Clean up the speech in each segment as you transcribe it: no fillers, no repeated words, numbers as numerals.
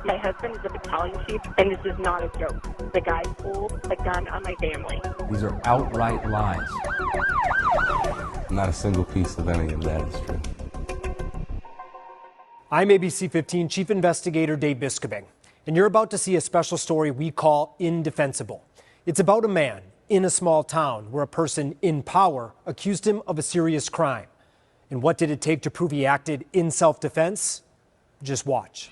My husband is a battalion chief, and this is not a joke. The guy pulled a gun on my family. These are outright lies. Not a single piece of any of that is true. I'm ABC15 Chief Investigator Dave Biskobing, and you're about to see a special story we call Indefensible. It's about a man in a small town where a person in power accused him of a serious crime. And what did it take to prove he acted in self-defense? Just watch.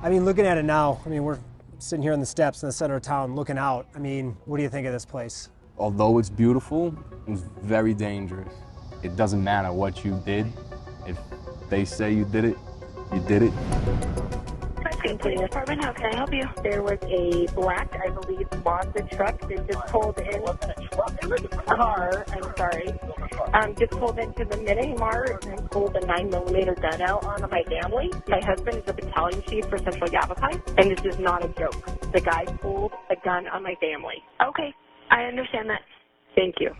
I mean, looking at it now, we're sitting here on the steps in the center of town looking out. What do you think of this place? Although it's beautiful, it's very dangerous. It doesn't matter what you did. If they say you did it, you did it. Prescott Police Department, how can I help you? There was a black, I believe, Mazda truck that just pulled in. Car, I'm sorry. Just pulled into the Mini Mart and pulled a 9mm gun out on my family. My husband is a battalion chief for Central Yavapai, and this is not a joke. The guy pulled a gun on my family. Okay, I understand that. Thank you.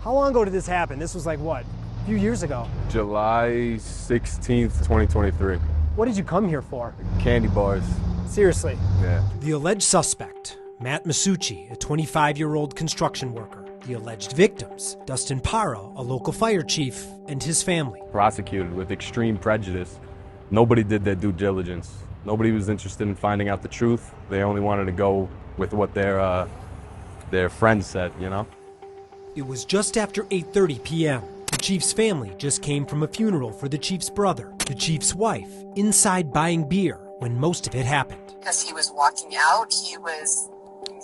How long ago did this happen? This was like what? A few years ago. July 16th, 2023. What did you come here for? Candy bars. Seriously? Yeah. The alleged suspect, Matt Massucci, a 25-year-old construction worker. The alleged victims, Dustin Parra, a local fire chief, and his family. Prosecuted with extreme prejudice. Nobody did their due diligence. Nobody was interested in finding out the truth. They only wanted to go with what their friends said, you know? It was just after 8:30 p.m. The chief's family just came from a funeral for the chief's brother, the chief's wife, inside buying beer when most of it happened. As he was walking out, he was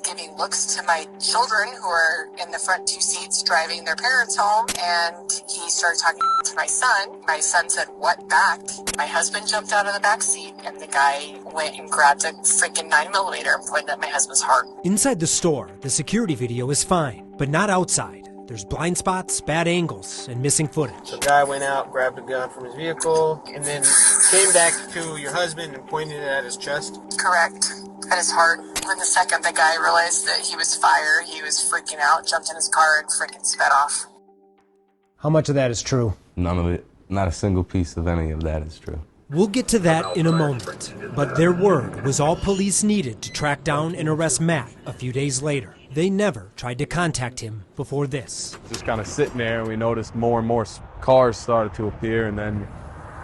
giving looks to my children who were in the front two seats driving their parents home, and he started talking to my son. My son said, "What back?" My husband jumped out of the back seat, and the guy went and grabbed a freaking 9mm and pointed at my husband's heart. Inside the store, the security video is fine, but not outside. There's blind spots, bad angles, and missing footage. The guy went out, grabbed a gun from his vehicle, and then came back to your husband and pointed it at his chest. Correct. At his heart. When the second the guy realized that he was fire, he was freaking out, jumped in his car, and freaking sped off. How much of that is true? None of it. Not a single piece of any of that is true. We'll get to that in a moment, but their word was all police needed to track down and arrest Matt a few days later. They never tried to contact him before this. Just kind of sitting there, and we noticed more and more cars started to appear, and then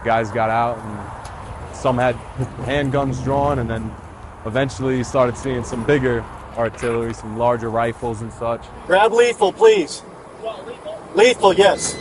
guys got out, and some had handguns drawn, and then eventually you started seeing some bigger artillery, some larger rifles and such. Grab lethal, please. Lethal, yes.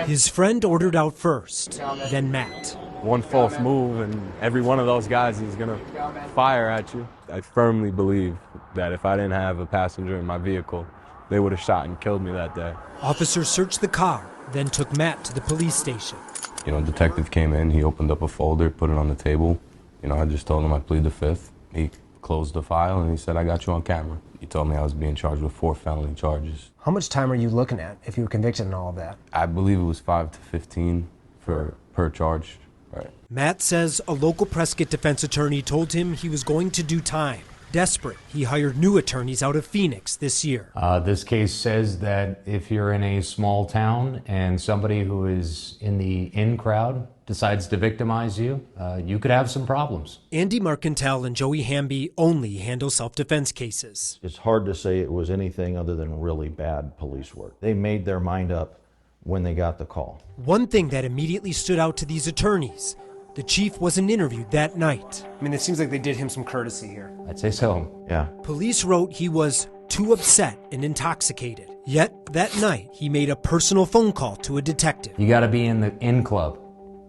His friend ordered out first, then Matt. One false move, and every one of those guys is going to fire at you. I firmly believe that if I didn't have a passenger in my vehicle, they would have shot and killed me that day. Officers searched the car, then took Matt to the police station. Detective came in, he opened up a folder, put it on the table. I just told him I plead the fifth. He closed the file and he said, "I got you on camera." He told me I was being charged with 4 felony charges. How much time are you looking at if you were convicted in all of that? I believe it was 5 to 15 per charge. Right. Matt says a local Prescott defense attorney told him he was going to do time. Desperate, he hired new attorneys out of Phoenix this year. This case says that if you're in a small town and somebody who is in the in crowd decides to victimize you, you could have some problems. Andy Marcantel and Joey Hamby only handle self-defense cases. It's hard to say it was anything other than really bad police work. They made their mind up when they got the call. One thing that immediately stood out to these attorneys: the chief wasn't interviewed that night. It seems like they did him some courtesy here. I'd say so. Yeah. Police wrote he was too upset and intoxicated. Yet that night, he made a personal phone call to a detective. You gotta be in the in club.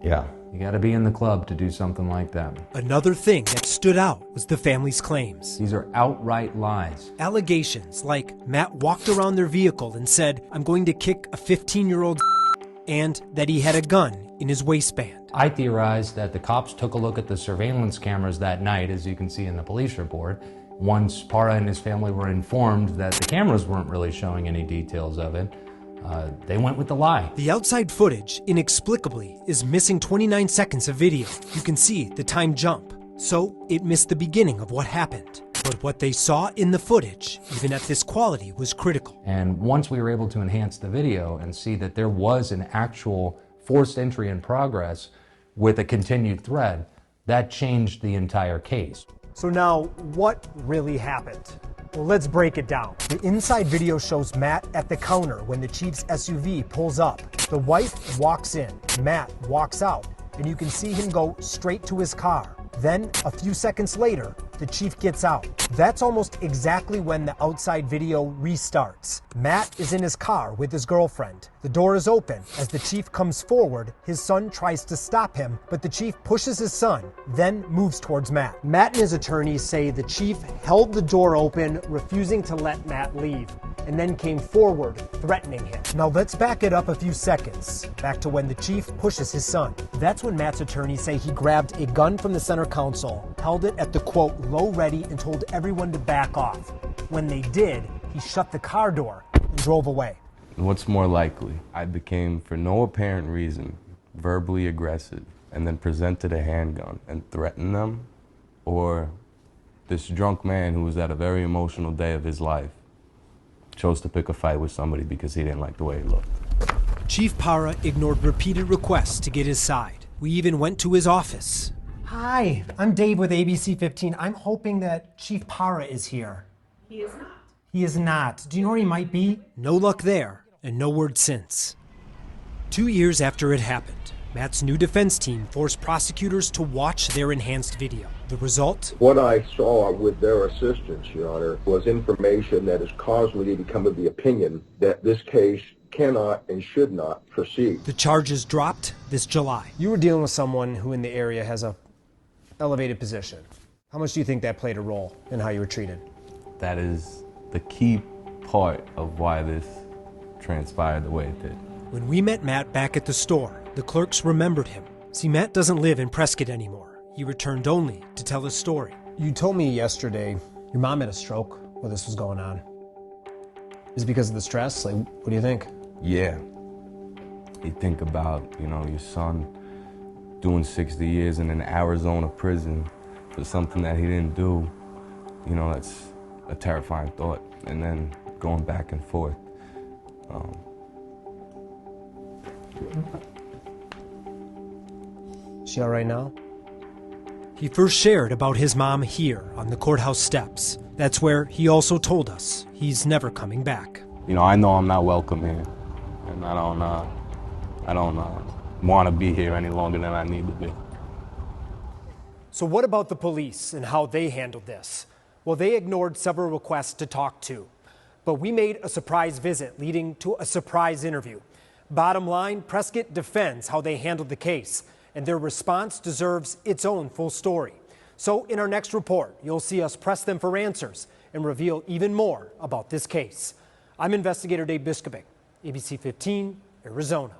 Yeah. You gotta be in the club to do something like that. Another thing that stood out was the family's claims. These are outright lies. Allegations like Matt walked around their vehicle and said, "I'm going to kick a 15-year-old," and that he had a gun in his waistband. I theorized that the cops took a look at the surveillance cameras that night, as you can see in the police report. Once Parra and his family were informed that the cameras weren't really showing any details of it, they went with the lie. The outside footage, inexplicably, is missing 29 seconds of video. You can see the time jump. So it missed the beginning of what happened. But what they saw in the footage, even at this quality, was critical. And once we were able to enhance the video and see that there was an actual forced entry in progress with a continued threat, that changed the entire case. So now, what really happened? Well, let's break it down. The inside video shows Matt at the counter when the chief's SUV pulls up. The wife walks in, Matt walks out, and you can see him go straight to his car. Then, a few seconds later, the chief gets out. That's almost exactly when the outside video restarts. Matt is in his car with his girlfriend. The door is open. As the chief comes forward, his son tries to stop him, but the chief pushes his son, then moves towards Matt. Matt and his attorneys say the chief held the door open, refusing to let Matt leave, and then came forward, threatening him. Now let's back it up a few seconds, back to when the chief pushes his son. That's when Matt's attorneys say he grabbed a gun from the center console, held it at the quote, low ready, and told everyone to back off. When they did, he shut the car door and drove away. What's more likely? I became, for no apparent reason, verbally aggressive and then presented a handgun and threatened them, or this drunk man who was at a very emotional day of his life chose to pick a fight with somebody because he didn't like the way he looked. Chief Para ignored repeated requests to get his side. We even went to his office. Hi, I'm Dave with ABC15. I'm hoping that Chief Para is here. He is not. He is not. Do you know where he might be? No luck there, and no word since. 2 years after it happened, Matt's new defense team forced prosecutors to watch their enhanced video. The result? What I saw with their assistance, Your Honor, was information that has caused me to become of the opinion that this case cannot and should not proceed. The charges dropped this July. You were dealing with someone who in the area has a elevated position. How much do you think that played a role in how you were treated? That is the key part of why this transpired the way it did. When we met Matt back at the store, the clerks remembered him. See, Matt doesn't live in Prescott anymore. He returned only to tell his story. You told me yesterday your mom had a stroke while this was going on. Is it because of the stress? Like, what do you think? Yeah. You think about, your son doing 60 years in an Arizona prison for something that he didn't do. That's a terrifying thought. And then going back and forth. Is she all right now? He first shared about his mom here on the courthouse steps. That's where he also told us he's never coming back. I know I'm not welcome here, and I don't want to be here any longer than I need to be. So what about the police and how they handled this? Well, they ignored several requests to talk to, but we made a surprise visit leading to a surprise interview. Bottom line, Prescott defends how they handled the case, and their response deserves its own full story. So in our next report, you'll see us press them for answers and reveal even more about this case. I'm investigator Dave Biscobing, ABC 15, Arizona.